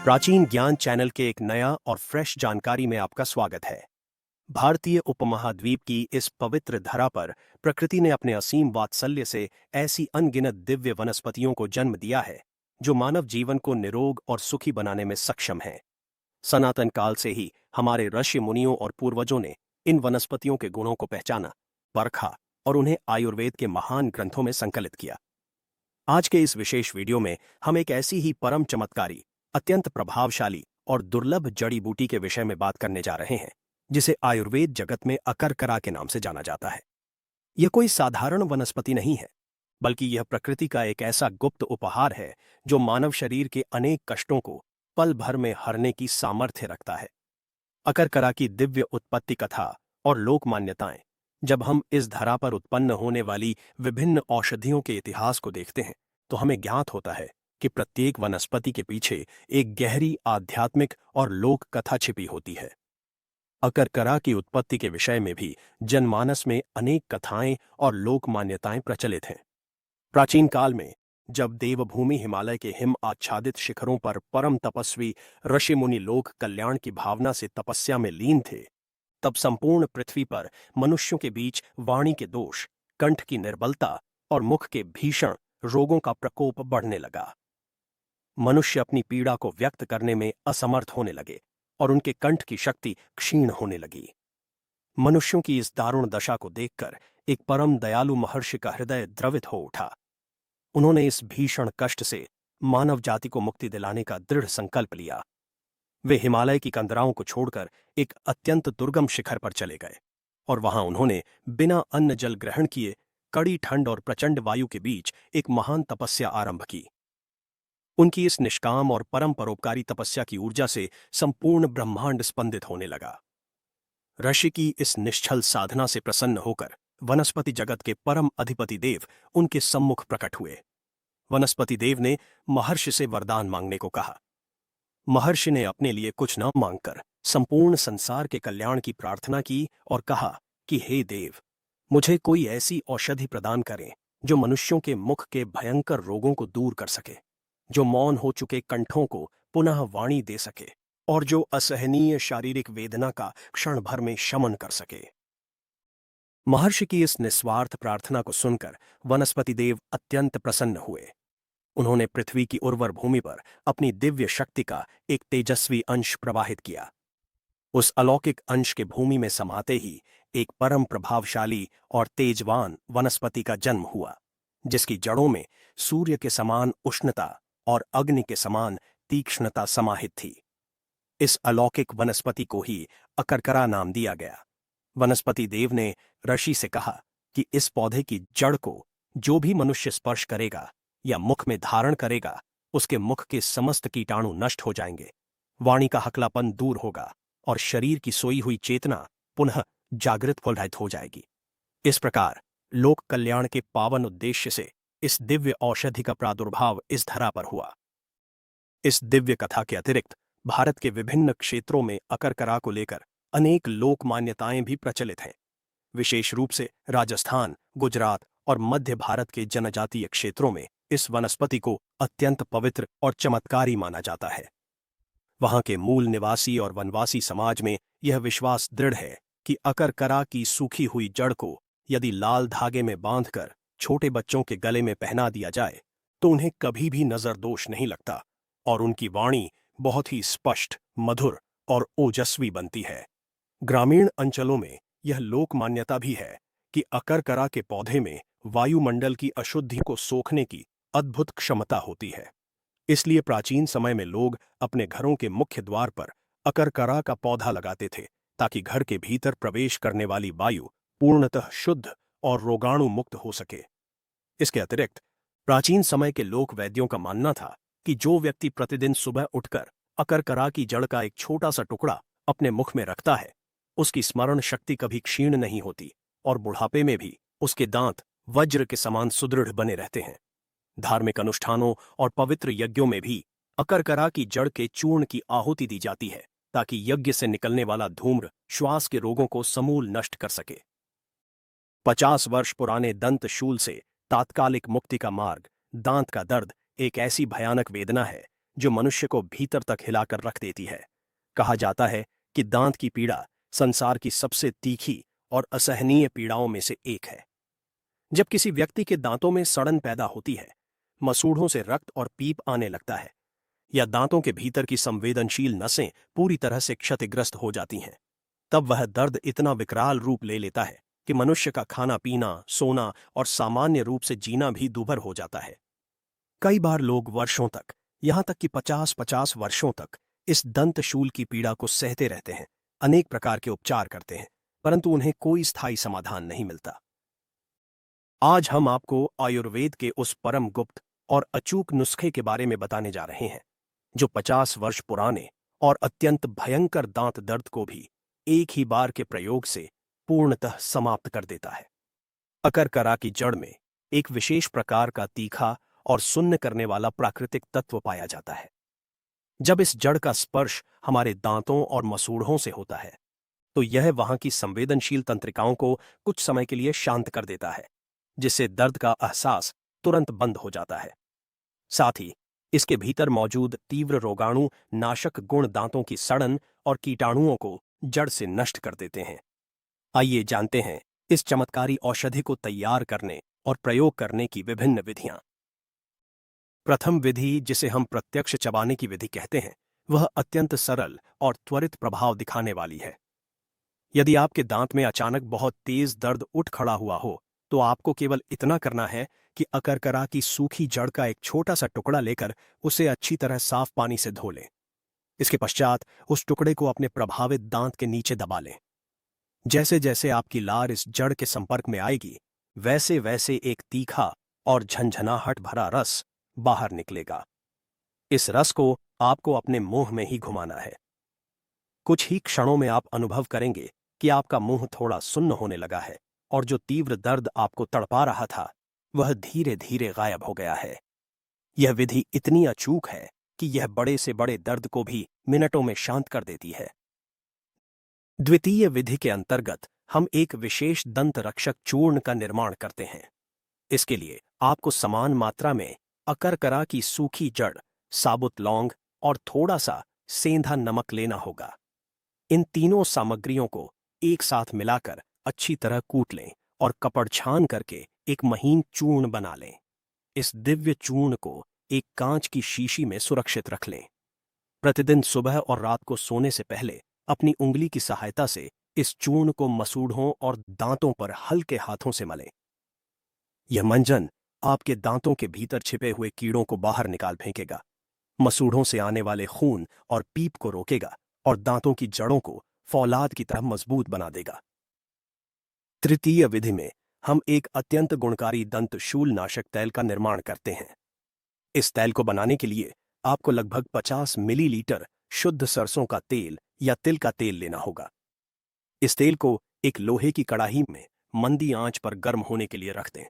प्राचीन ज्ञान चैनल के एक नया और फ्रेश जानकारी में आपका स्वागत है। भारतीय उपमहाद्वीप की इस पवित्र धरा पर प्रकृति ने अपने असीम वात्सल्य से ऐसी अनगिनत दिव्य वनस्पतियों को जन्म दिया है जो मानव जीवन को निरोग और सुखी बनाने में सक्षम हैं। सनातन काल से ही हमारे ऋषि मुनियों और पूर्वजों ने इन वनस्पतियों के गुणों को पहचाना, परखा और उन्हें आयुर्वेद के महान ग्रंथों में संकलित किया। आज के इस विशेष वीडियो में हम एक ऐसी ही परम चमत्कारी, अत्यंत प्रभावशाली और दुर्लभ जड़ी बूटी के विषय में बात करने जा रहे हैं, जिसे आयुर्वेद जगत में अकरकरा के नाम से जाना जाता है। यह कोई साधारण वनस्पति नहीं है, बल्कि यह प्रकृति का एक ऐसा गुप्त उपहार है जो मानव शरीर के अनेक कष्टों को पल भर में हरने की सामर्थ्य रखता है। अकरकरा की दिव्य उत्पत्ति कथा और लोक मान्यताएं। जब हम इस धरा पर उत्पन्न होने वाली विभिन्न औषधियों के इतिहास को देखते हैं, तो हमें ज्ञात होता है कि प्रत्येक वनस्पति के पीछे एक गहरी आध्यात्मिक और लोक कथा छिपी होती है। अकरकरा की उत्पत्ति के विषय में भी जनमानस में अनेक कथाएं और लोक मान्यताएं प्रचलित हैं। प्राचीन काल में जब देवभूमि हिमालय के हिम आच्छादित शिखरों पर परम तपस्वी ऋषि मुनि लोक कल्याण की भावना से तपस्या में लीन थे, तब संपूर्ण पृथ्वी पर मनुष्यों के बीच वाणी के दोष, कंठ की निर्बलता और मुख के भीषण रोगों का प्रकोप बढ़ने लगा। मनुष्य अपनी पीड़ा को व्यक्त करने में असमर्थ होने लगे और उनके कंठ की शक्ति क्षीण होने लगी। मनुष्यों की इस दारुण दशा को देखकर एक परम दयालु महर्षि का हृदय द्रवित हो उठा। उन्होंने इस भीषण कष्ट से मानव जाति को मुक्ति दिलाने का दृढ़ संकल्प लिया। वे हिमालय की कंदराओं को छोड़कर एक अत्यंत दुर्गम शिखर पर चले गए और वहां उन्होंने बिना अन्न जल ग्रहण किए कड़ी ठंड और प्रचंड वायु के बीच एक महान तपस्या आरंभ की। उनकी इस निष्काम और परम परोपकारी तपस्या की ऊर्जा से संपूर्ण ब्रह्मांड स्पंदित होने लगा। ऋषि की इस निश्चल साधना से प्रसन्न होकर वनस्पति जगत के परम अधिपति देव उनके सम्मुख प्रकट हुए। वनस्पति देव ने महर्षि से वरदान मांगने को कहा। महर्षि ने अपने लिए कुछ न मांगकर संपूर्ण संसार के कल्याण की प्रार्थना की और कहा कि हे देव, मुझे कोई ऐसी औषधि प्रदान करें जो मनुष्यों के मुख के भयंकर रोगों को दूर कर सके, जो मौन हो चुके कंठों को पुनः वाणी दे सके और जो असहनीय शारीरिक वेदना का क्षण भर में शमन कर सके। महर्षि की इस निस्वार्थ प्रार्थना को सुनकर वनस्पति देव अत्यंत प्रसन्न हुए। उन्होंने पृथ्वी की उर्वर भूमि पर अपनी दिव्य शक्ति का एक तेजस्वी अंश प्रवाहित किया। उस अलौकिक अंश के भूमि में समाते ही एक परम प्रभावशाली और तेजवान वनस्पति का जन्म हुआ, जिसकी जड़ों में सूर्य के समान उष्णता और अग्नि के समान तीक्ष्णता समाहित थी। इस अलौकिक वनस्पति को ही अकरकरा नाम दिया गया। वनस्पति देव ने ऋषि से कहा कि इस पौधे की जड़ को जो भी मनुष्य स्पर्श करेगा या मुख में धारण करेगा, उसके मुख के समस्त कीटाणु नष्ट हो जाएंगे, वाणी का हकलापन दूर होगा और शरीर की सोई हुई चेतना पुनः जागृत फलरहित हो जाएगी। इस प्रकार लोक कल्याण के पावन उद्देश्य से इस दिव्य औषधि का प्रादुर्भाव इस धरा पर हुआ। इस दिव्य कथा के अतिरिक्त भारत के विभिन्न क्षेत्रों में अकरकरा को लेकर अनेक लोक मान्यताएं भी प्रचलित हैं। विशेष रूप से राजस्थान, गुजरात और मध्य भारत के जनजातीय क्षेत्रों में इस वनस्पति को अत्यंत पवित्र और चमत्कारी माना जाता है। वहां के मूल निवासी और वनवासी समाज में यह विश्वास दृढ़ है कि अकरकरा की सूखी हुई जड़ को यदि लाल धागे में बांधकर छोटे बच्चों के गले में पहना दिया जाए तो उन्हें कभी भी नजर दोष नहीं लगता और उनकी वाणी बहुत ही स्पष्ट, मधुर और ओजस्वी बनती है। ग्रामीण अंचलों में यह लोक मान्यता भी है कि अकरकरा के पौधे में वायुमंडल की अशुद्धि को सोखने की अद्भुत क्षमता होती है। इसलिए प्राचीन समय में लोग अपने घरों के मुख्य द्वार पर अकरकरा का पौधा लगाते थे, ताकि घर के भीतर प्रवेश करने वाली वायु पूर्णतः शुद्ध और रोगाणु मुक्त हो सके। इसके अतिरिक्त प्राचीन समय के लोक वैद्यों का मानना था कि जो व्यक्ति प्रतिदिन सुबह उठकर अकरकरा की जड़ का एक छोटा सा टुकड़ा अपने मुख में रखता है, उसकी स्मरण शक्ति कभी क्षीण नहीं होती और बुढ़ापे में भी उसके दांत वज्र के समान सुदृढ़ बने रहते हैं। धार्मिक अनुष्ठानों और पवित्र यज्ञों में भी अकरकरा की जड़ के चूर्ण की आहुति दी जाती है, ताकि यज्ञ से निकलने वाला धूम्र श्वास के रोगों को समूल नष्ट कर सके। 50 वर्ष पुराने दंत शूल से तात्कालिक मुक्ति का मार्ग, दांत का दर्द एक ऐसी भयानक वेदना है जो मनुष्य को भीतर तक हिलाकर रख देती है। कहा जाता है कि दांत की पीड़ा संसार की सबसे तीखी और असहनीय पीड़ाओं में से एक है। जब किसी व्यक्ति के दांतों में सड़न पैदा होती है, मसूड़ों से रक्त और पीप आने लगता है, या दांतों के भीतर की संवेदनशील नसें पूरी तरह से क्षतिग्रस्त हो जाती हैं, तब वह दर्द इतना विकराल रूप ले लेता है कि मनुष्य का खाना पीना, सोना और सामान्य रूप से जीना भी दूभर हो जाता है। कई बार लोग वर्षों तक, यहां तक कि 50-50 वर्षों तक इस दंतशूल की पीड़ा को सहते रहते हैं, अनेक प्रकार के उपचार करते हैं, परंतु उन्हें कोई स्थायी समाधान नहीं मिलता। आज हम आपको आयुर्वेद के उस परम गुप्त और अचूक नुस्खे के बारे में बताने जा रहे हैं, जो 50 वर्ष पुराने और अत्यंत भयंकर दांत दर्द को भी एक ही बार के प्रयोग से पूर्णतः समाप्त कर देता है। अकरकरा की जड़ में एक विशेष प्रकार का तीखा और सुन्न करने वाला प्राकृतिक तत्व पाया जाता है। जब इस जड़ का स्पर्श हमारे दांतों और मसूड़ों से होता है, तो यह वहां की संवेदनशील तंत्रिकाओं को कुछ समय के लिए शांत कर देता है, जिससे दर्द का एहसास तुरंत बंद हो जाता है। साथ ही इसके भीतर मौजूद तीव्र रोगाणु नाशक गुण दांतों की सड़न और कीटाणुओं को जड़ से नष्ट कर देते हैं। आइए जानते हैं इस चमत्कारी औषधि को तैयार करने और प्रयोग करने की विभिन्न विधियां। प्रथम विधि, जिसे हम प्रत्यक्ष चबाने की विधि कहते हैं, वह अत्यंत सरल और त्वरित प्रभाव दिखाने वाली है। यदि आपके दांत में अचानक बहुत तेज दर्द उठ खड़ा हुआ हो, तो आपको केवल इतना करना है कि अकरकरा की सूखी जड़ का एक छोटा सा टुकड़ा लेकर उसे अच्छी तरह साफ पानी से धो लें। इसके पश्चात उस टुकड़े को अपने प्रभावित दांत के नीचे दबा लें। जैसे जैसे आपकी लार इस जड़ के संपर्क में आएगी, वैसे वैसे एक तीखा और झंझनाहट भरा रस बाहर निकलेगा। इस रस को आपको अपने मुंह में ही घुमाना है। कुछ ही क्षणों में आप अनुभव करेंगे कि आपका मुंह थोड़ा सुन्न होने लगा है और जो तीव्र दर्द आपको तड़पा रहा था, वह धीरे धीरे गायब हो गया है। यह विधि इतनी अचूक है कि यह बड़े से बड़े दर्द को भी मिनटों में शांत कर देती है। द्वितीय विधि के अंतर्गत हम एक विशेष दंत रक्षक चूर्ण का निर्माण करते हैं। इसके लिए आपको समान मात्रा में अकरकरा की सूखी जड़, साबुत लौंग और थोड़ा सा सेंधा नमक लेना होगा। इन तीनों सामग्रियों को एक साथ मिलाकर अच्छी तरह कूट लें और कपड़ छान करके एक महीन चूर्ण बना लें। इस दिव्य चूर्ण को एक कांच की शीशी में सुरक्षित रख लें। प्रतिदिन सुबह और रात को सोने से पहले अपनी उंगली की सहायता से इस चूर्ण को मसूड़ों और दांतों पर हल्के हाथों से मलें। यह मंजन आपके दांतों के भीतर छिपे हुए कीड़ों को बाहर निकाल फेंकेगा, मसूड़ों से आने वाले खून और पीप को रोकेगा और दांतों की जड़ों को फौलाद की तरह मजबूत बना देगा। तृतीय विधि में हम एक अत्यंत गुणकारी दंतशूल नाशक तैल का निर्माण करते हैं। इस तैल को बनाने के लिए आपको लगभग 50 मिलीलीटर शुद्ध सरसों का तेल या तिल का तेल लेना होगा। इस तेल को एक लोहे की कड़ाही में मंदी आंच पर गर्म होने के लिए रख दें।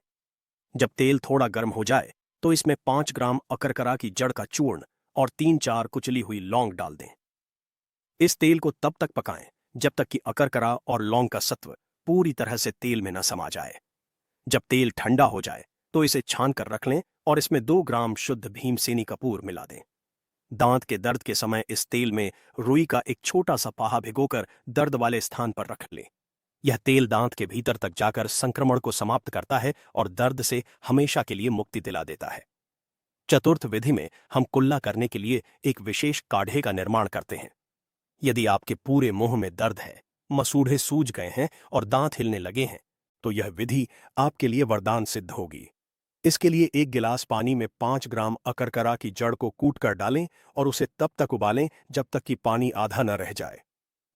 जब तेल थोड़ा गर्म हो जाए, तो इसमें 5 ग्राम अकरकरा की जड़ का चूर्ण और 3-4 कुचली हुई लौंग डाल दें। इस तेल को तब तक पकाएं जब तक कि अकरकरा और लौंग का सत्व पूरी तरह से तेल में न समा जाए। जब तेल ठंडा हो जाए, तो इसे छान कर रख लें और इसमें 2 ग्राम शुद्ध भीमसेनी कपूर मिला दें। दांत के दर्द के समय इस तेल में रुई का एक छोटा सा पाहा भिगोकर दर्द वाले स्थान पर रख लें। यह तेल दांत के भीतर तक जाकर संक्रमण को समाप्त करता है और दर्द से हमेशा के लिए मुक्ति दिला देता है। चतुर्थ विधि में हम कुल्ला करने के लिए एक विशेष काढ़े का निर्माण करते हैं। यदि आपके पूरे मुंह में दर्द है, मसूड़े सूज गए हैं और दांत हिलने लगे हैं, तो यह विधि आपके लिए वरदान सिद्ध होगी। इसके लिए 1 गिलास पानी में 5 ग्राम अकरकरा की जड़ को कूट कर डालें और उसे तब तक उबालें जब तक कि पानी आधा न रह जाए।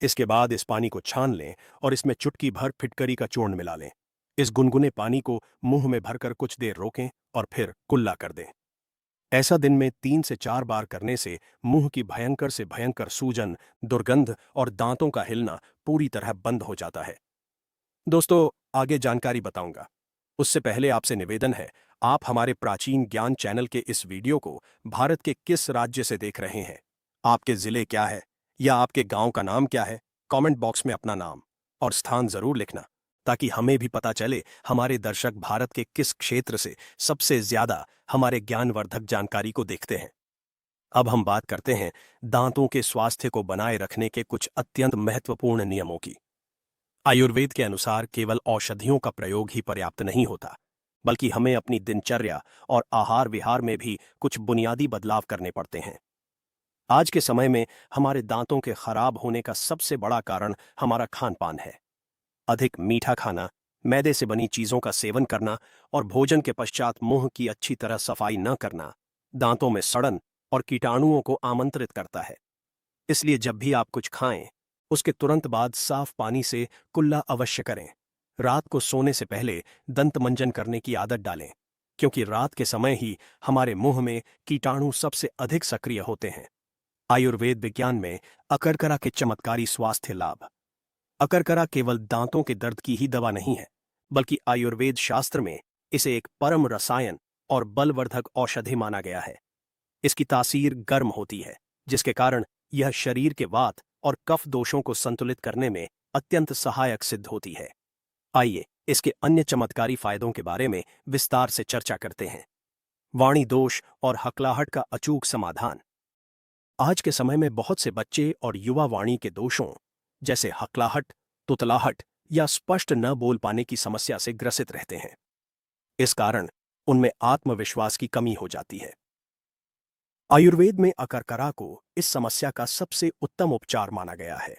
इसके बाद इस पानी को छान लें और इसमें चुटकी भर फिटकरी का चूर्ण मिला लें। इस गुनगुने पानी को मुंह में भरकर कुछ देर रोकें और फिर कुल्ला कर दें। ऐसा दिन में 3 से 4 बार करने से मुंह की भयंकर से भयंकर सूजन, दुर्गंध और दांतों का हिलना पूरी तरह बंद हो जाता है। दोस्तों, आगे जानकारी बताऊंगा, उससे पहले आपसे निवेदन है, आप हमारे प्राचीन ज्ञान चैनल के इस वीडियो को भारत के किस राज्य से देख रहे हैं, आपके जिले क्या है या आपके गांव का नाम क्या है, कमेंट बॉक्स में अपना नाम और स्थान जरूर लिखना, ताकि हमें भी पता चले हमारे दर्शक भारत के किस क्षेत्र से सबसे ज्यादा हमारे ज्ञानवर्धक जानकारी को देखते हैं। अब हम बात करते हैं दांतों के स्वास्थ्य को बनाए रखने के कुछ अत्यंत महत्वपूर्ण नियमों की। आयुर्वेद के अनुसार केवल औषधियों का प्रयोग ही पर्याप्त नहीं होता, बल्कि हमें अपनी दिनचर्या और आहार विहार में भी कुछ बुनियादी बदलाव करने पड़ते हैं। आज के समय में हमारे दांतों के खराब होने का सबसे बड़ा कारण हमारा खान पान है। अधिक मीठा खाना, मैदे से बनी चीजों का सेवन करना और भोजन के पश्चात मुंह की अच्छी तरह सफाई न करना दांतों में सड़न और कीटाणुओं को आमंत्रित करता है। इसलिए जब भी आप कुछ खाएं, उसके तुरंत बाद साफ पानी से कुल्ला अवश्य करें। रात को सोने से पहले दंत मंजन करने की आदत डालें, क्योंकि रात के समय ही हमारे मुंह में कीटाणु सबसे अधिक सक्रिय होते हैं। आयुर्वेद विज्ञान में अकरकरा के चमत्कारी स्वास्थ्य लाभ। अकरकरा केवल दांतों के दर्द की ही दवा नहीं है, बल्कि आयुर्वेद शास्त्र में इसे एक परम रसायन और बलवर्धक औषधि माना गया है। इसकी तासीर गर्म होती है, जिसके कारण यह शरीर के वात और कफ दोषों को संतुलित करने में अत्यंत सहायक सिद्ध होती है। आइए इसके अन्य चमत्कारी फायदों के बारे में विस्तार से चर्चा करते हैं। वाणी दोष और हकलाहट का अचूक समाधान। आज के समय में बहुत से बच्चे और युवा वाणी के दोषों जैसे हकलाहट, तुतलाहट या स्पष्ट न बोल पाने की समस्या से ग्रसित रहते हैं। इस कारण उनमें आत्मविश्वास की कमी हो जाती है। आयुर्वेद में अकरकरा को इस समस्या का सबसे उत्तम उपचार माना गया है।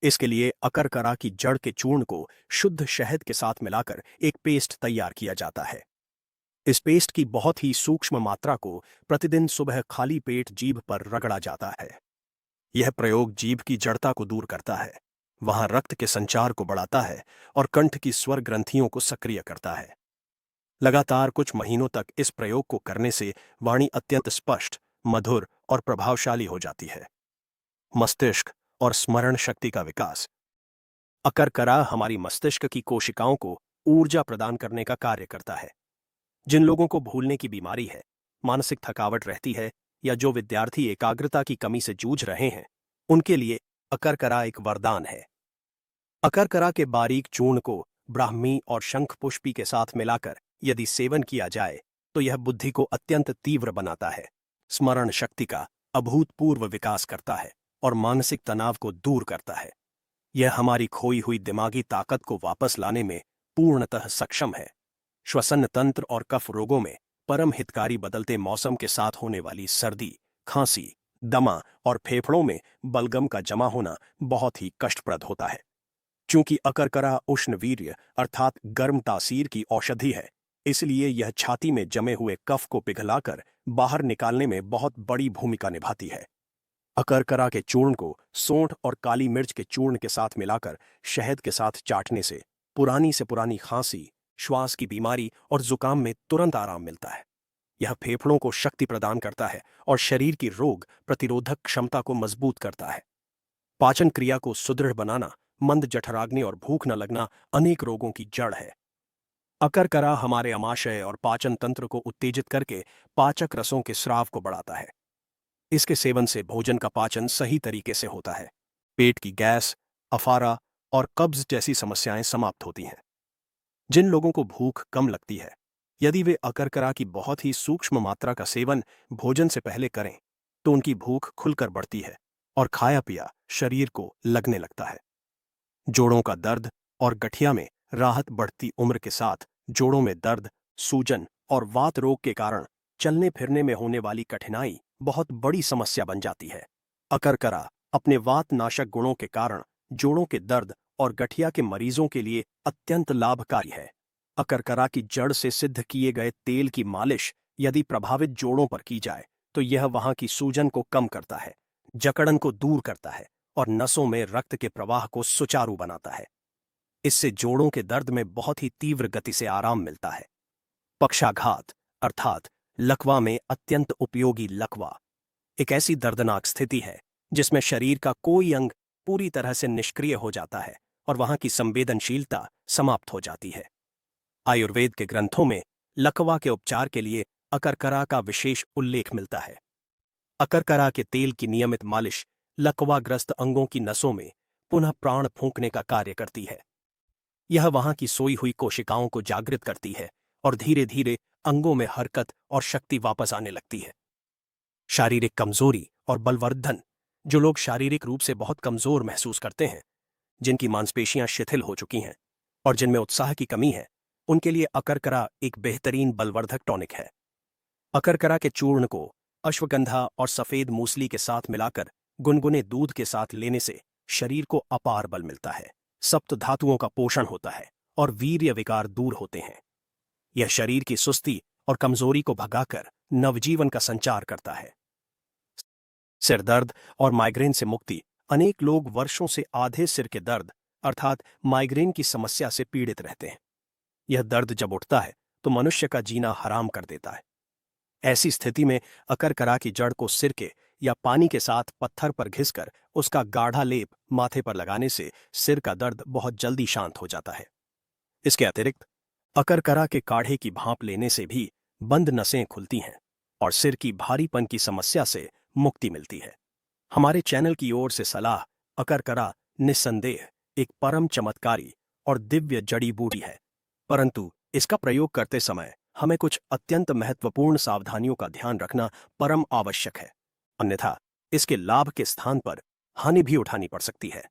इसके लिए अकरकरा की जड़ के चूर्ण को शुद्ध शहद के साथ मिलाकर एक पेस्ट तैयार किया जाता है। इस पेस्ट की बहुत ही सूक्ष्म मात्रा को प्रतिदिन सुबह खाली पेट जीभ पर रगड़ा जाता है। यह प्रयोग जीभ की जड़ता को दूर करता है, वहां रक्त के संचार को बढ़ाता है और कंठ की स्वर ग्रंथियों को सक्रिय करता है। लगातार कुछ महीनों तक इस प्रयोग को करने से वाणी अत्यंत स्पष्ट, मधुर और प्रभावशाली हो जाती है। मस्तिष्क और स्मरण शक्ति का विकास। अकरकरा हमारी मस्तिष्क की कोशिकाओं को ऊर्जा प्रदान करने का कार्य करता है। जिन लोगों को भूलने की बीमारी है, मानसिक थकावट रहती है या जो विद्यार्थी एकाग्रता की कमी से जूझ रहे हैं, उनके लिए अकरकरा एक वरदान है। अकरकरा के बारीक चूर्ण को ब्राह्मी और शंखपुष्पी के साथ मिलाकर यदि सेवन किया जाए तो यह बुद्धि को अत्यंत तीव्र बनाता है, स्मरण शक्ति का अभूतपूर्व विकास करता है और मानसिक तनाव को दूर करता है। यह हमारी खोई हुई दिमागी ताकत को वापस लाने में पूर्णतः सक्षम है। श्वसन तंत्र और कफ रोगों में परम हितकारी। बदलते मौसम के साथ होने वाली सर्दी, खांसी, दमा और फेफड़ों में बलगम का जमा होना बहुत ही कष्टप्रद होता है। चूंकि अकरकरा उष्ण वीर्य अर्थात गर्म तासीर की औषधि है, इसलिए यह छाती में जमे हुए कफ को पिघलाकर बाहर निकालने में बहुत बड़ी भूमिका निभाती है। अकरकरा के चूर्ण को सौंठ और काली मिर्च के चूर्ण के साथ मिलाकर शहद के साथ चाटने से पुरानी से पुरानी खांसी, श्वास की बीमारी और जुकाम में तुरंत आराम मिलता है। यह फेफड़ों को शक्ति प्रदान करता है और शरीर की रोग प्रतिरोधक क्षमता को मजबूत करता है। पाचन क्रिया को सुदृढ़ बनाना, मंद जठराग्नि और भूख न लगना अनेक रोगों की जड़ है। अकरकरा हमारे आमाशय और पाचन तंत्र को उत्तेजित करके पाचक रसों के स्राव को बढ़ाता है। इसके सेवन से भोजन का पाचन सही तरीके से होता है। पेट की गैस, अफारा और कब्ज जैसी समस्याएं समाप्त होती हैं। जिन लोगों को भूख कम लगती है, यदि वे अकरकरा की बहुत ही सूक्ष्म मात्रा का सेवन भोजन से पहले करें, तो उनकी भूख खुलकर बढ़ती है और खाया पिया शरीर को लगने लगता है। जोड़ों का दर्द और गठिया में राहत। बढ़ती उम्र के साथ जोड़ों में दर्द, सूजन और वात रोग के कारण चलने फिरने में होने वाली कठिनाई बहुत बड़ी समस्या बन जाती है। अकरकरा अपने वात नाशक गुणों के कारण जोड़ों के दर्द और गठिया के मरीजों के लिए अत्यंत लाभकारी है। अकरकरा की जड़ से सिद्ध किए गए तेल की मालिश यदि प्रभावित जोड़ों पर की जाए तो यह वहां की सूजन को कम करता है, जकड़न को दूर करता है और नसों में रक्त के प्रवाह को सुचारू बनाता है। इससे जोड़ों के दर्द में बहुत ही तीव्र गति से आराम मिलता है। पक्षाघात अर्थात लकवा में अत्यंत उपयोगी। लकवा एक ऐसी दर्दनाक स्थिति है जिसमें शरीर का कोई अंग पूरी तरह से निष्क्रिय हो जाता है और वहां की संवेदनशीलता समाप्त हो जाती है। आयुर्वेद के ग्रंथों में लकवा के उपचार के लिए अकरकरा का विशेष उल्लेख मिलता है। अकरकरा के तेल की नियमित मालिश लकवाग्रस्त अंगों की नसों में पुनः प्राण फूंकने का कार्य करती है। यह वहां की सोई हुई कोशिकाओं को जागृत करती है और धीरे धीरे अंगों में हरकत और शक्ति वापस आने लगती है। शारीरिक कमजोरी और बलवर्धन। जो लोग शारीरिक रूप से बहुत कमजोर महसूस करते हैं, जिनकी मांसपेशियां शिथिल हो चुकी हैं और जिनमें उत्साह की कमी है, उनके लिए अकरकरा एक बेहतरीन बलवर्धक टॉनिक है। अकरकरा के चूर्ण को अश्वगंधा और सफेद मूसली के साथ मिलाकर गुनगुने दूध के साथ लेने से शरीर को अपार बल मिलता है, सप्त धातुओं का पोषण होता है और वीर्य विकार दूर होते हैं। यह शरीर की सुस्ती और कमजोरी को भगाकर नवजीवन का संचार करता है। सिर दर्द और माइग्रेन से मुक्ति। अनेक लोग वर्षों से आधे सिर के दर्द अर्थात माइग्रेन की समस्या से पीड़ित रहते हैं। यह दर्द जब उठता है तो मनुष्य का जीना हराम कर देता है। ऐसी स्थिति में अकरकरा की जड़ को सिरके या पानी के साथ पत्थर पर घिसकर उसका गाढ़ा लेप माथे पर लगाने से सिर का दर्द बहुत जल्दी शांत हो जाता है। इसके अतिरिक्त अकरकरा के काढ़े की भांप लेने से भी बंद नसें खुलती हैं और सिर की भारीपन की समस्या से मुक्ति मिलती है। हमारे चैनल की ओर से सलाह, अकरकरा निस्संदेह एक परम चमत्कारी और दिव्य जड़ी बूटी है, परंतु इसका प्रयोग करते समय हमें कुछ अत्यंत महत्वपूर्ण सावधानियों का ध्यान रखना परम आवश्यक है, अन्यथा इसके लाभ के स्थान पर हानि भी उठानी पड़ सकती है।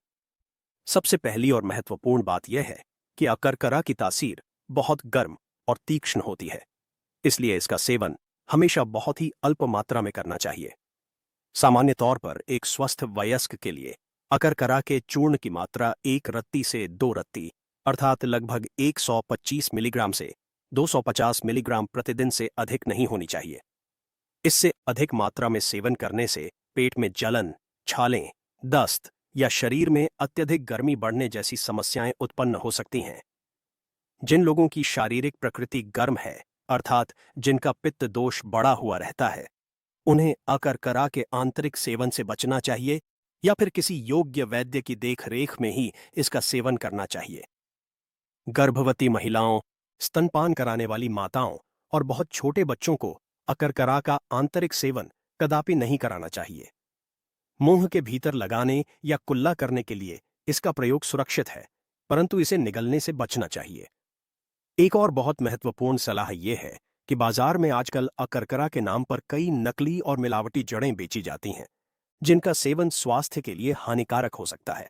सबसे पहली और महत्वपूर्ण बात यह है कि अकरकरा की तासीर बहुत गर्म और तीक्ष्ण होती है, इसलिए इसका सेवन हमेशा बहुत ही अल्प मात्रा में करना चाहिए। सामान्य तौर पर एक स्वस्थ वयस्क के लिए अकरकरा के चूर्ण की मात्रा 1 रत्ती से 2 रत्ती अर्थात लगभग 125 मिलीग्राम से 250 मिलीग्राम प्रतिदिन से अधिक नहीं होनी चाहिए। इससे अधिक मात्रा में सेवन करने से पेट में जलन, छाले, दस्त या शरीर में अत्यधिक गर्मी बढ़ने जैसी समस्याएं उत्पन्न हो सकती हैं। जिन लोगों की शारीरिक प्रकृति गर्म है अर्थात जिनका पित्त दोष बढ़ा हुआ रहता है, उन्हें अकरकरा के आंतरिक सेवन से बचना चाहिए या फिर किसी योग्य वैद्य की देखरेख में ही इसका सेवन करना चाहिए। गर्भवती महिलाओं, स्तनपान कराने वाली माताओं और बहुत छोटे बच्चों को अकरकरा का आंतरिक सेवन कदापि नहीं कराना चाहिए। मुंह के भीतर लगाने या कुल्ला करने के लिए इसका प्रयोग सुरक्षित है, परंतु इसे निगलने से बचना चाहिए। एक और बहुत महत्वपूर्ण सलाह यह है कि बाजार में आजकल अकरकरा के नाम पर कई नकली और मिलावटी जड़ें बेची जाती हैं, जिनका सेवन स्वास्थ्य के लिए हानिकारक हो सकता है।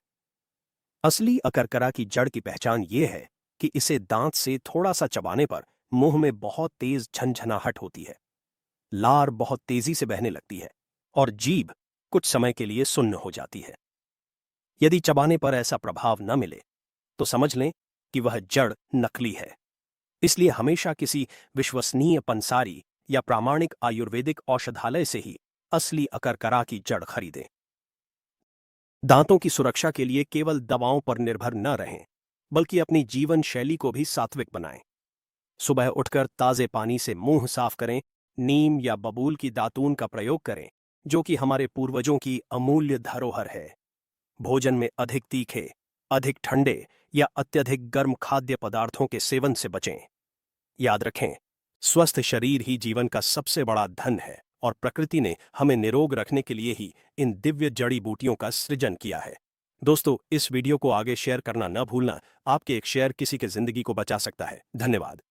असली अकरकरा की जड़ की पहचान ये है कि इसे दांत से थोड़ा सा चबाने पर मुंह में बहुत तेज झनझनाहट होती है, लार बहुत तेजी से बहने लगती है और जीभ कुछ समय के लिए सुन्न हो जाती है। यदि चबाने पर ऐसा प्रभाव न मिले तो समझ लें कि वह जड़ नकली है। इसलिए हमेशा किसी विश्वसनीय पंसारी या प्रामाणिक आयुर्वेदिक औषधालय से ही असली अकरकरा की जड़ खरीदें। दांतों की सुरक्षा के लिए केवल दवाओं पर निर्भर न रहें, बल्कि अपनी जीवन शैली को भी सात्विक बनाएं। सुबह उठकर ताजे पानी से मुंह साफ करें, नीम या बबूल की दातून का प्रयोग करें, जो कि हमारे पूर्वजों की अमूल्य धरोहर है। भोजन में अधिक तीखे, अधिक ठंडे या अत्यधिक गर्म खाद्य पदार्थों के सेवन से बचें। याद रखें, स्वस्थ शरीर ही जीवन का सबसे बड़ा धन है और प्रकृति ने हमें निरोग रखने के लिए ही इन दिव्य जड़ी बूटियों का सृजन किया है। दोस्तों, इस वीडियो को आगे शेयर करना न भूलना। आपके एक शेयर किसी के जिंदगी को बचा सकता है। धन्यवाद।